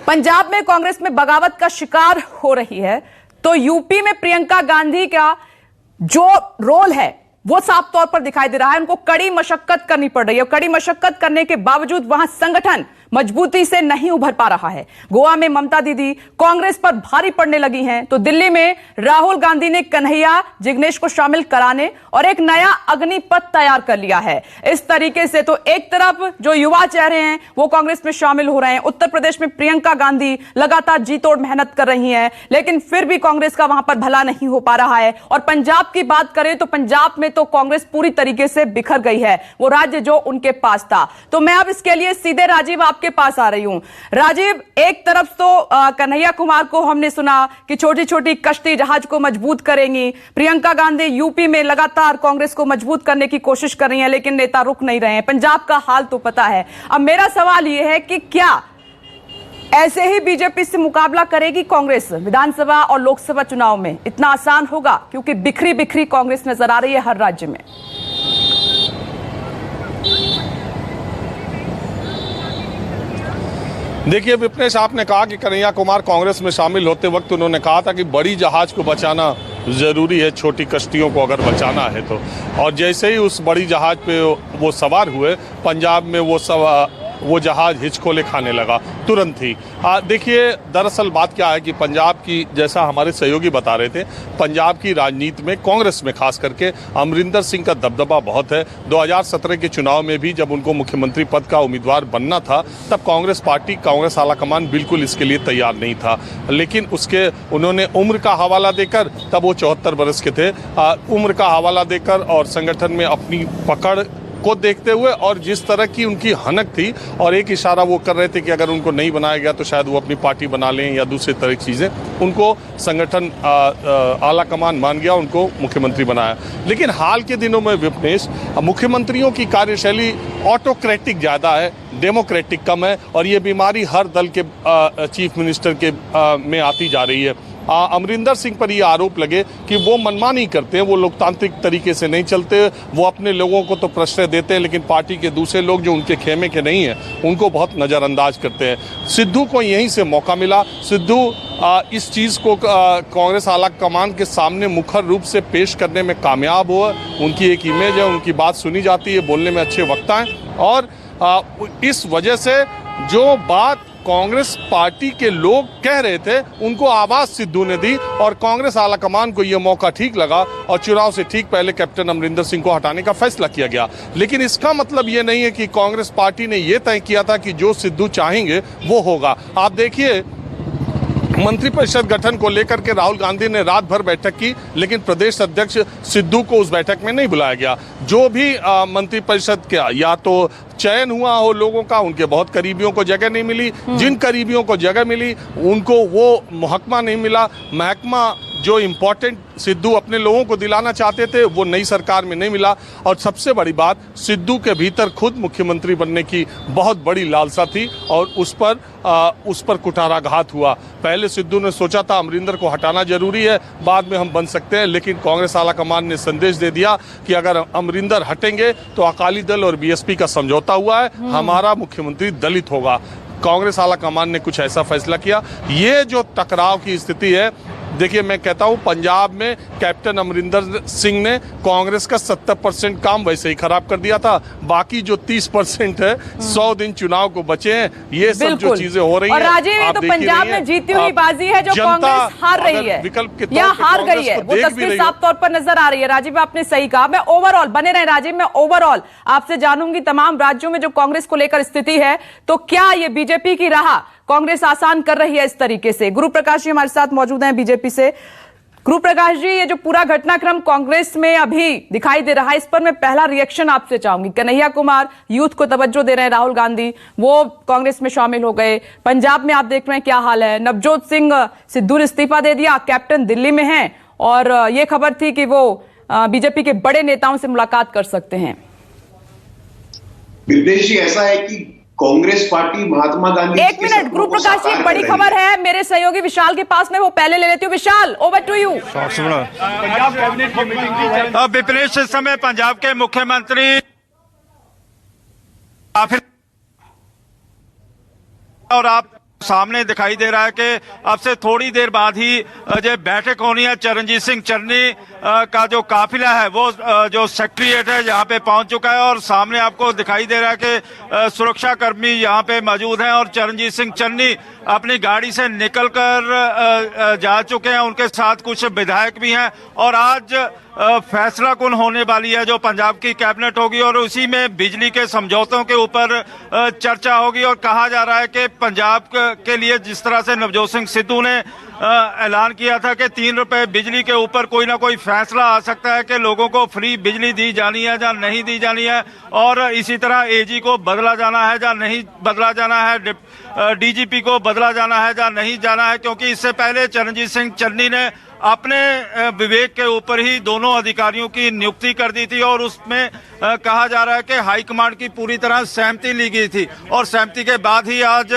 पंजाब में कांग्रेस में बगावत का शिकार हो रही है तो यूपी में प्रियंका गांधी का जो रोल है वो साफ तौर पर दिखाई दे रहा है। उनको कड़ी मशक्कत करनी पड़ रही है। कड़ी मशक्कत करने के बावजूद वहां संगठन मजबूती से नहीं उभर पा रहा है। गोवा में ममता दीदी कांग्रेस पर भारी पड़ने लगी हैं तो दिल्ली में राहुल गांधी ने कन्हैया जिग्नेश को शामिल कराने और एक नया अग्निपथ तैयार कर लिया है। इस तरीके से तो एक तरफ जो युवा चेहरे हैं वो कांग्रेस में शामिल हो रहे हैं। उत्तर प्रदेश में प्रियंका गांधी लगातार जी तोड़ मेहनत कर रही हैं, लेकिन फिर भी कांग्रेस का वहां पर भला नहीं हो पा रहा है। और पंजाब की बात करें तो पंजाब में तो कांग्रेस पूरी तरीके से बिखर गई है, वो राज्य जो उनके पास था। तो मैं अब इसके लिए सीधे राजीव आपके पास आ रही हूं। राजीव, एक तरफ तो कन्हैया कुमार को हमने सुना कि छोटी छोटी कश्ती जहाज को मजबूत करेंगी। प्रियंका गांधी यूपी में लगातार कांग्रेस को मजबूत करने की कोशिश कर रही हैं, लेकिन नेता रुक नहीं रहे हैं। पंजाब का हाल तो पता है। अब मेरा सवाल यह है कि क्या ऐसे ही बीजेपी से मुकाबला करेगी कांग्रेस विधानसभा और लोकसभा चुनाव में? इतना आसान होगा? क्योंकि बिखरी बिखरी कांग्रेस नजर आ रही है हर राज्य में। देखिए विपनेश, आपने कहा कि कन्हैया कुमार कांग्रेस में शामिल होते वक्त उन्होंने कहा था कि बड़ी जहाज को बचाना ज़रूरी है, छोटी कश्तियों को अगर बचाना है तो। और जैसे ही उस बड़ी जहाज पे वो सवार हुए, पंजाब में वो जहाज हिचकोले खाने लगा तुरंत ही। देखिए दरअसल बात क्या है कि पंजाब की, जैसा हमारे सहयोगी बता रहे थे, पंजाब की राजनीति में कांग्रेस में खास करके अमरिंदर सिंह का दबदबा बहुत है। 2017 के चुनाव में भी जब उनको मुख्यमंत्री पद का उम्मीदवार बनना था तब कांग्रेस पार्टी, कांग्रेस आलाकमान बिल्कुल इसके लिए तैयार नहीं था। लेकिन उन्होंने उम्र का हवाला देकर, तब वो 74 वर्ष के थे, उम्र का हवाला देकर और संगठन में अपनी पकड़ को देखते हुए और जिस तरह की उनकी हनक थी, और एक इशारा वो कर रहे थे कि अगर उनको नहीं बनाया गया तो शायद वो अपनी पार्टी बना लें या दूसरी तरह की चीज़ें, उनको संगठन आला कमान मान गया, उनको मुख्यमंत्री बनाया। लेकिन हाल के दिनों में विपनेश, मुख्यमंत्रियों की कार्यशैली ऑटोक्रेटिक ज़्यादा है, डेमोक्रेटिक कम है, और ये बीमारी हर दल के चीफ मिनिस्टर के में आती जा रही है। अमरिंदर सिंह पर ये आरोप लगे कि वो मनमानी करते हैं, वो लोकतांत्रिक तरीके से नहीं चलते, वो अपने लोगों को तो प्रश्रय देते हैं लेकिन पार्टी के दूसरे लोग जो उनके खेमे के नहीं हैं उनको बहुत नज़रअंदाज करते हैं। सिद्धू को यहीं से मौका मिला। सिद्धू इस चीज़ को कांग्रेस आला कमान के सामने मुखर रूप से पेश करने में कामयाब हुआ। उनकी एक इमेज है, उनकी बात सुनी जाती है, बोलने में अच्छे वक्ता हैं, और इस वजह से जो बात कांग्रेस पार्टी के लोग कह रहे थे उनको आवाज सिद्धू ने दी, और कांग्रेस आलाकमान को यह मौका ठीक लगा और चुनाव से ठीक पहले कैप्टन अमरिंदर सिंह को हटाने का फैसला किया गया। लेकिन इसका मतलब यह नहीं है कि कांग्रेस पार्टी ने यह तय किया था कि जो सिद्धू चाहेंगे वो होगा। आप देखिए, मंत्रिपरिषद गठन को लेकर के राहुल गांधी ने रात भर बैठक की, लेकिन प्रदेश अध्यक्ष सिद्धू को उस बैठक में नहीं बुलाया गया। जो भी मंत्रिपरिषद का या तो चयन हुआ हो लोगों का, उनके बहुत करीबियों को जगह नहीं मिली, जिन करीबियों को जगह मिली उनको वो महकमा नहीं मिला। महकमा जो इम्पोर्टेंट सिद्धू अपने लोगों को दिलाना चाहते थे वो नई सरकार में नहीं मिला। और सबसे बड़ी बात, सिद्धू के भीतर खुद मुख्यमंत्री बनने की बहुत बड़ी लालसा थी और उस पर कुठाराघात हुआ। पहले सिद्धू ने सोचा था अमरिंदर को हटाना जरूरी है, बाद में हम बन सकते हैं, लेकिन कांग्रेस आलाकमान ने संदेश दे दिया कि अगर अमरिंदर हटेंगे तो अकाली दल और बीएसपी का समझौता हुआ है, हमारा मुख्यमंत्री दलित होगा। कांग्रेस आलाकमान ने कुछ ऐसा फैसला किया। ये जो टकराव की स्थिति है, देखिए मैं कहता हूं पंजाब में कैप्टन अमरिंदर सिंह ने कांग्रेस का 70% काम वैसे ही खराब कर दिया था। बाकी जो 30% है, 100 दिन चुनाव को बचे हैं, ये सब जो चीजें हो रही हैं, राजीव, ये तो पंजाब में जीती हुई बाजी है जो कांग्रेस हार रही है, विकल्प के या हार गई है, वो तस्वीर साफ तौर पर नजर आ रही है। राजीव, आपने सही कहा। मैं ओवरऑल बने रहे राजीव, मैं ओवरऑल आपसे जानूंगी तमाम राज्यों में जो कांग्रेस को लेकर स्थिति है, तो क्या ये बीजेपी की राह कांग्रेस आसान कर रही है इस तरीके से? गुरु प्रकाश जी हमारे साथ मौजूद हैं बीजेपी से। गुरु प्रकाश जी, ये जो पूरा घटनाक्रम कांग्रेस में अभी दिखाई दे रहा है, इस पर मैं पहला रिएक्शन आपसे चाहूंगी। कन्हैया कुमार यूथ को तवज्जो दे रहे हैं, राहुल गांधी वो कांग्रेस में शामिल हो गए। पंजाब में आप देख रहे हैं क्या हाल है। नवजोत सिंह सिद्धू ने इस्तीफा दे दिया, कैप्टन दिल्ली में हैं, और ये खबर थी कि वो बीजेपी के बड़े नेताओं से मुलाकात कर सकते हैं। विदेश जी, ऐसा है कि कांग्रेस पार्टी महात्मा गांधी, एक मिनट गुरु प्रकाश जी, बड़ी खबर है, मेरे सहयोगी विशाल के पास में, वो पहले ले लेती हूँ। Vishal, over to you. Punjab cabinet की मीटिंग विपरीत इस समय पंजाब के मुख्यमंत्री और आप सामने दिखाई दे रहा है कि अब से थोड़ी देर बाद ही जो बैठक होनी है, चरणजीत सिंह चन्नी का जो काफिला है वो जो सेक्रेटरीएट है यहाँ पे पहुंच चुका है और सामने आपको दिखाई दे रहा है कि सुरक्षा कर्मी यहाँ पे मौजूद हैं और चरणजीत सिंह चन्नी अपनी गाड़ी से निकलकर जा चुके हैं। उनके साथ कुछ विधायक भी हैं और आज फैसला कुन होने वाली है जो पंजाब की कैबिनेट होगी और उसी में बिजली के समझौतों के ऊपर चर्चा होगी। और कहा जा रहा है कि पंजाब के लिए जिस तरह से नवजोत सिंह सिद्धू ने ऐलान किया था कि 3 रुपए बिजली के ऊपर कोई ना कोई फैसला आ सकता है कि लोगों को फ्री बिजली दी जानी है या नहीं दी जानी है, और इसी तरह एजी को बदला जाना है या नहीं बदला जाना है, डीजीपी को बदला जाना है या नहीं जाना है, क्योंकि इससे पहले चरणजीत सिंह चन्नी ने अपने विवेक के ऊपर ही दोनों अधिकारियों की नियुक्ति कर दी थी और उसमें कहा जा रहा है कि हाईकमांड की पूरी तरह सहमति ली गई थी और सहमति के बाद ही आज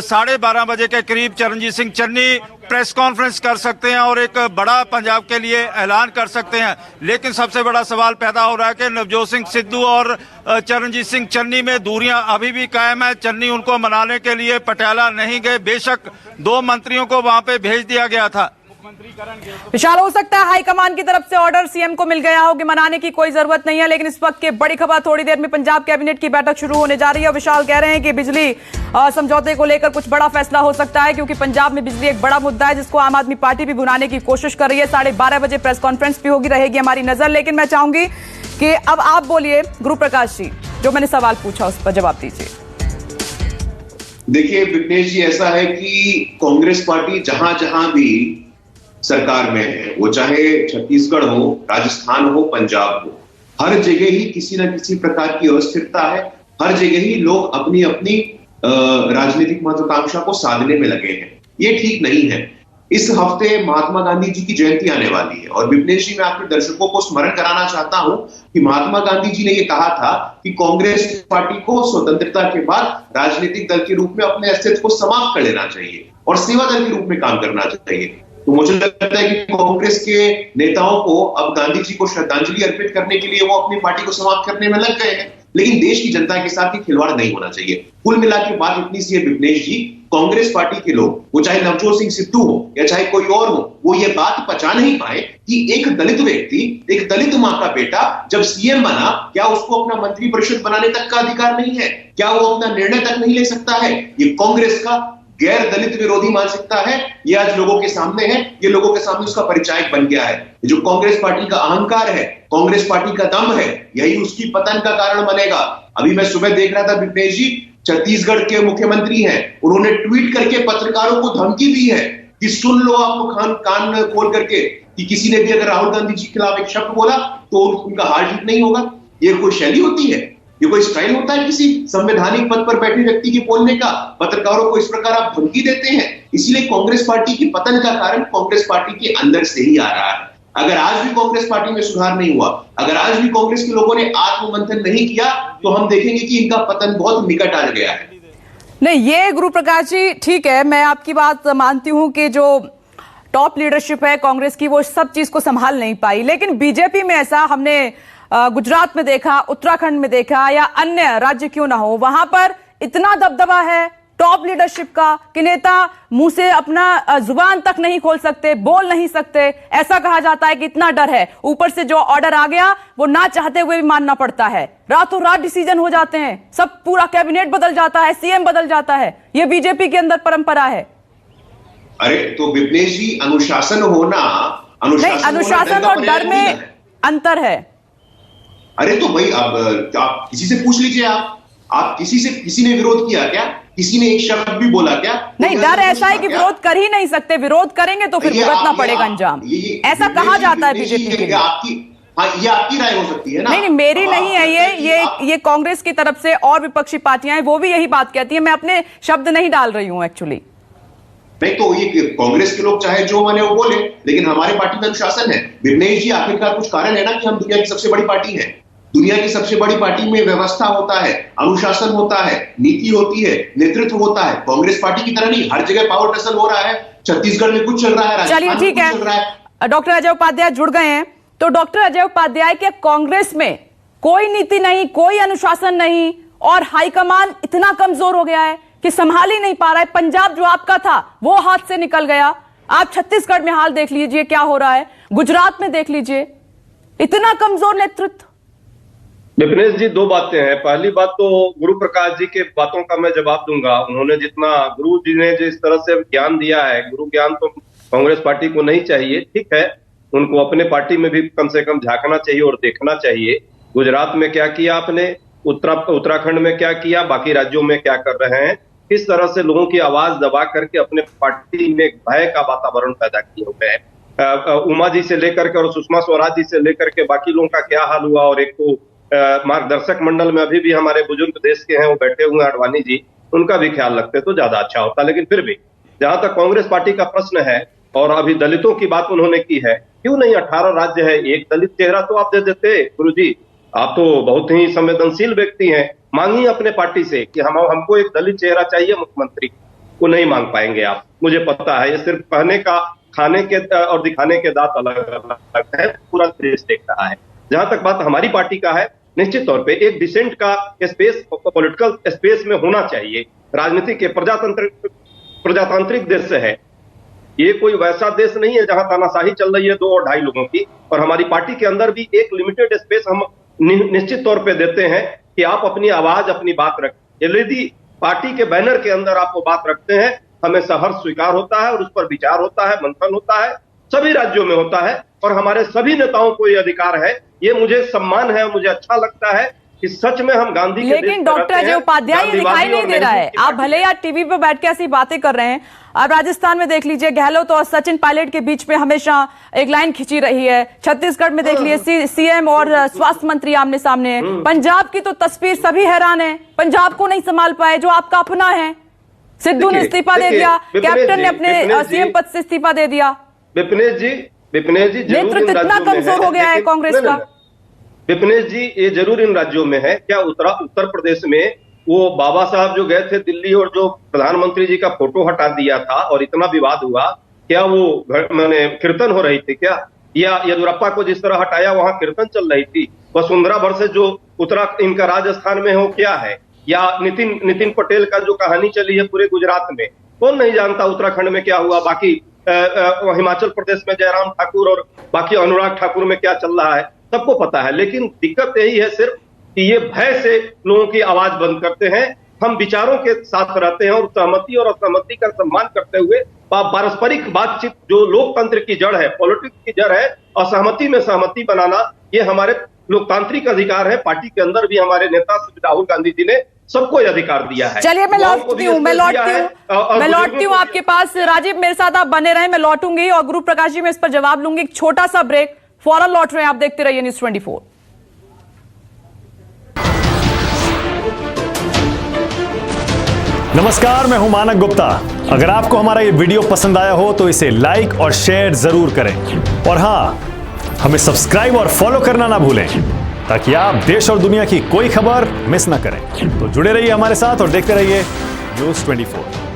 12:30 बजे के करीब चरणजीत सिंह चन्नी प्रेस कॉन्फ्रेंस कर सकते हैं और एक बड़ा पंजाब के लिए ऐलान कर सकते हैं। लेकिन सबसे बड़ा सवाल पैदा हो रहा है कि नवजोत सिंह सिद्धू और चरणजीत सिंह चन्नी में दूरियां अभी भी कायम है। चन्नी उनको मनाने के लिए पटियाला नहीं गए, बेशक 2 मंत्रियों को वहां पे भेज दिया गया था। विशाल, हो सकता है हाईकमान की तरफ से ऑर्डर सीएम को मिल गया हो कि मनाने की कोई जरूरत नहीं है, लेकिन इस वक्त की बड़ी खबर, थोड़ी देर में पंजाब कैबिनेट की बैठक शुरू होने जा रही है। विशाल कह रहे हैं कि बिजली समझौते को लेकर कुछ बड़ा फैसला हो सकता है, क्योंकि पंजाब में बिजली एक बड़ा मुद्दा है जिसको आम आदमी पार्टी भी भुनाने की कोशिश कर रही है। 12:30 बजे प्रेस कॉन्फ्रेंस भी होगी, रहेगी हमारी नजर। लेकिन मैं चाहूंगी कि अब आप बोलिए गुरु प्रकाश जी, जो मैंने सवाल पूछा उस पर जवाब दीजिए। देखिए विघ्नेश जी, ऐसा है कि कांग्रेस पार्टी जहां जहां भी सरकार में है, वो चाहे छत्तीसगढ़ हो, राजस्थान हो, पंजाब हो, हर जगह ही किसी न किसी प्रकार की अस्थिरता है। हर जगह ही लोग अपनी अपनी राजनीतिक महत्वाकांक्षा को साधने में लगे हैं। ये ठीक नहीं है। इस हफ्ते महात्मा गांधी जी की जयंती आने वाली है और विघ्नेश जी, मैं आपके दर्शकों को स्मरण कराना चाहता हूं कि महात्मा गांधी जी ने यह कहा था कि कांग्रेस पार्टी को स्वतंत्रता के बाद राजनीतिक दल के रूप में अपने अस्तित्व को समाप्त कर लेना चाहिए और सेवा दल के रूप में काम करना चाहिए। तो मुझे लगता है कि कांग्रेस के नेताओं को अब गांधी जी को श्रद्धांजलि अर्पित करने के लिए वो अपनी पार्टी को समाप्त करने में लग गए हैं, लेकिन देश की जनता के साथ ही खिलवाड़ नहीं होना चाहिए। कुल मिला के बात इतनी सी है विघ्नेश जी, कांग्रेस पार्टी के लोग, वो चाहे नवजोत सिंह सिद्धू हो या चाहे कोई और हो, वो ये बात पचा नहीं पाए कि एक दलित व्यक्ति, एक दलित मां का बेटा जब सीएम बना, क्या उसको अपना मंत्रिपरिषद बनाने तक का अधिकार नहीं है? क्या वो अपना निर्णय तक नहीं ले सकता है? ये कांग्रेस का गैर दलित विरोधी मानसिकता है। ये आज लोगों के सामने है, ये लोगों के सामने उसका परिचायक बन गया है। जो कांग्रेस पार्टी का अहंकार है, कांग्रेस पार्टी का दम है, यही उसकी पतन का कारण बनेगा। अभी मैं सुबह देख रहा था विघ्नेश जी, छत्तीसगढ़ के मुख्यमंत्री हैं, उन्होंने ट्वीट करके पत्रकारों को धमकी दी है कि सुन लो आपको कान खोल करके कि किसी ने भी अगर राहुल गांधी जी के खिलाफ एक शब्द बोला तो उनका हाल ठीक नहीं होगा। ये कोई शैली होती है? ये कोई स्टाइल होता है किसी संवैधानिक पद पर बैठे व्यक्ति के बोलने का? पत्रकारों को इस प्रकार आप धमकी देते हैं। इसीलिए कांग्रेस पार्टी की पतन का कारण कांग्रेस पार्टी के अंदर से ही आ रहा है। अगर आज भी कांग्रेस पार्टी में सुधार नहीं हुआ, अगर आज भी कांग्रेस के लोगों ने आत्ममंथन नहीं किया, तो हम देखेंगे कि इनका पतन बहुत निकट आ गया है। नहीं, ये गुरु प्रकाश जी ठीक है, मैं आपकी बात मानती हूं कि जो टॉप लीडरशिप है कांग्रेस की वो सब चीज को संभाल नहीं पाई, लेकिन बीजेपी में ऐसा हमने गुजरात में देखा, उत्तराखंड में देखा, या अन्य राज्य क्यों ना हो, वहां पर इतना दबदबा है टॉप लीडरशिप का कि नेता मुंह से अपना जुबान तक नहीं खोल सकते, बोल नहीं सकते। ऐसा कहा जाता है कि इतना डर है। ऊपर से जो ऑर्डर आ गया वो ना चाहते हुए भी मानना पड़ता है। रातों रात डिसीजन हो जाते हैं, सब पूरा कैबिनेट बदल जाता है, सीएम बदल जाता है। ये बीजेपी के अंदर परंपरा है। अरे तो विघ्नेश जी, अनुशासन होना, अनुशासन और डर में अंतर है। अरे तो भाई अब आप किसी से पूछ लीजिए, आप किसी ने विरोध किया क्या? किसी ने एक शब्द भी बोला क्या? नहीं, डर ऐसा है कि विरोध कर ही नहीं सकते, विरोध करेंगे तो फिर भुगतना पड़ेगा अंजाम। ऐसा कहा जाता है बीजेपी के लिए। ये आपकी राय हो सकती है ना? नहीं, मेरी नहीं है ये कांग्रेस की तरफ से और विपक्षी पार्टियां हैं, वो भी यही बात कहती है। मैं अपने शब्द नहीं डाल रही हूं एक्चुअली। नहीं तो ये कांग्रेस के लोग चाहे जो माने वो बोले, लेकिन हमारे पार्टी में अनुशासन है। विघ्नेश जी, आखिरकार कुछ कारण है ना कि हम दुनिया की सबसे बड़ी पार्टी हैं। दुनिया की सबसे बड़ी पार्टी में व्यवस्था होता है, अनुशासन होता है, नीति होती है, नेतृत्व होता है। कांग्रेस पार्टी की तरह नहीं हर जगह पावर टसल हो रहा है। छत्तीसगढ़ में कुछ चल रहा है, चलिए ठीक है। डॉक्टर अजय उपाध्याय जुड़ गए हैं, तो डॉक्टर अजय उपाध्याय के कांग्रेस में कोई नीति नहीं, कोई अनुशासन नहीं और हाईकमान इतना कमजोर हो गया है कि संभाल ही नहीं पा रहा है। पंजाब जो आपका था वो हाथ से निकल गया। आप छत्तीसगढ़ में हाल देख लीजिए क्या हो रहा है, गुजरात में देख लीजिए, इतना कमजोर नेतृत्व। विपिनेश जी, दो बातें हैं। पहली बात तो गुरु प्रकाश जी के बातों का मैं जवाब दूंगा। उन्होंने जितना गुरु जी ने जिस तरह से ज्ञान दिया है, गुरु ज्ञान तो कांग्रेस पार्टी को नहीं चाहिए, ठीक है, उनको अपने पार्टी में भी कम से कम झांकना चाहिए और देखना चाहिए। गुजरात में क्या किया आपने, उत्तराखंड में क्या किया, बाकी राज्यों में क्या कर रहे हैं, किस तरह से लोगों की आवाज दबा करके अपने पार्टी में भय का वातावरण पैदा किए हुए हैं। उमा जी से लेकर के और सुषमा स्वराज जी से लेकर के बाकी लोगों का क्या हाल हुआ। और एक तो मार्गदर्शक मंडल में अभी भी हमारे बुजुर्ग देश के हैं, वो बैठे हुए हैं, अडवाणी जी, उनका भी ख्याल रखते तो ज्यादा अच्छा होता। लेकिन फिर भी जहां तक कांग्रेस पार्टी का प्रश्न है, और अभी दलितों की बात उन्होंने की है, क्यों नहीं 18 राज्य है, एक दलित चेहरा तो आप दे देते। गुरु जी, आप तो बहुत ही संवेदनशील व्यक्ति हैं, मांगिए अपने पार्टी से कि हमको एक दलित चेहरा चाहिए मुख्यमंत्री। वो नहीं मांग पाएंगे आप, मुझे पता है। ये सिर्फ कहने का, खाने के और दिखाने के दांत अलग अलग है, पूरा देश देख रहा है। जहां तक बात हमारी पार्टी का है, निश्चित तौर पे एक डिसेंट का स्पेस पॉलिटिकल स्पेस में होना चाहिए। राजनीति के प्रजातांत्रिक देश से है, ये कोई वैसा देश नहीं है जहां तानाशाही चल रही है 2 और 2.5 लोगों की। और हमारी पार्टी के अंदर भी एक लिमिटेड स्पेस हम निश्चित तौर पे देते हैं कि आप अपनी आवाज, अपनी बात रखें। यदि पार्टी के बैनर के अंदर आप वो बात रखते हैं, हमें सहर्ष स्वीकार होता है और उस पर विचार होता है, मंथन होता है, सभी राज्यों में होता है। और हमारे सभी नेताओं को ये अधिकार है, ये मुझे सम्मान है, मुझे अच्छा लगता है कि सच में हम गांधी के लेकिन डॉक्टर अजय उपाध्याय ये दिखाई नहीं दे रहा है। आप भले यार टीवी पे बैठ के ऐसी बातें कर रहे हैं, अब राजस्थान में देख लीजिए गहलोत और सचिन पायलट के बीच में हमेशा एक लाइन खिंची रही है। छत्तीसगढ़ में देख लीजिए सीएम और स्वास्थ्य मंत्री आमने सामने है। पंजाब की तो तस्वीर सभी हैरान है, पंजाब को नहीं संभाल पाए जो आपका अपना है। सिद्धू ने इस्तीफा दे दिया, कैप्टन ने अपने सीएम पद से इस्तीफा दे दिया। विपिनेश जी नेतृत्व इतना कमजोर हो गया है कांग्रेस का। विपिनेश जी, ये जरूर इन राज्यों में है। क्या उत्तर प्रदेश में वो बाबा साहब जो गए थे दिल्ली और जो प्रधानमंत्री जी का फोटो हटा दिया था और इतना विवाद हुआ, क्या वो मैंने कीर्तन हो रही थी क्या? या येदियुरप्पा को जिस तरह हटाया वहां कीर्तन चल रही थी? वसुंधरा भर से जो उतरा इनका राजस्थान में हो क्या है? या नितिन पटेल का जो कहानी चली है पूरे गुजरात में, कौन नहीं जानता उत्तराखंड में क्या हुआ? बाकी हिमाचल प्रदेश में जयराम ठाकुर और बाकी अनुराग ठाकुर में क्या चल रहा है, सबको पता है। लेकिन दिक्कत यही है सिर्फ कि ये भय से लोगों की आवाज बंद करते हैं। हम विचारों के साथ रहते हैं और सहमति और असहमति का सम्मान करते हुए पारस्परिक बातचीत जो लोकतंत्र की जड़ है, पॉलिटिक्स की जड़ है, असहमति में सहमति बनाना, ये हमारे लोकतांत्रिक अधिकार है। पार्टी के अंदर भी हमारे नेता राहुल गांधी जी ने सबको ये अधिकार दिया है। चलिए मैं लौटती हूँ आपके पास। राजीव मेरे साथ आप बने रहे, मैं लौटूंगी और गुरु प्रकाश जी मैं इस पर जवाब लूंगी। एक छोटा सा ब्रेक, फौरन लौट रहे हैं, आप देखते रहिए न्यूज़ 24। नमस्कार, मैं हूं मानक गुप्ता। अगर आपको हमारा ये वीडियो पसंद आया हो तो इसे लाइक और शेयर जरूर करें, और हां, हमें सब्सक्राइब और फॉलो करना ना भूलें ताकि आप देश और दुनिया की कोई खबर मिस ना करें। तो जुड़े रहिए हमारे साथ और देखते रहिए न्यूज़ 24।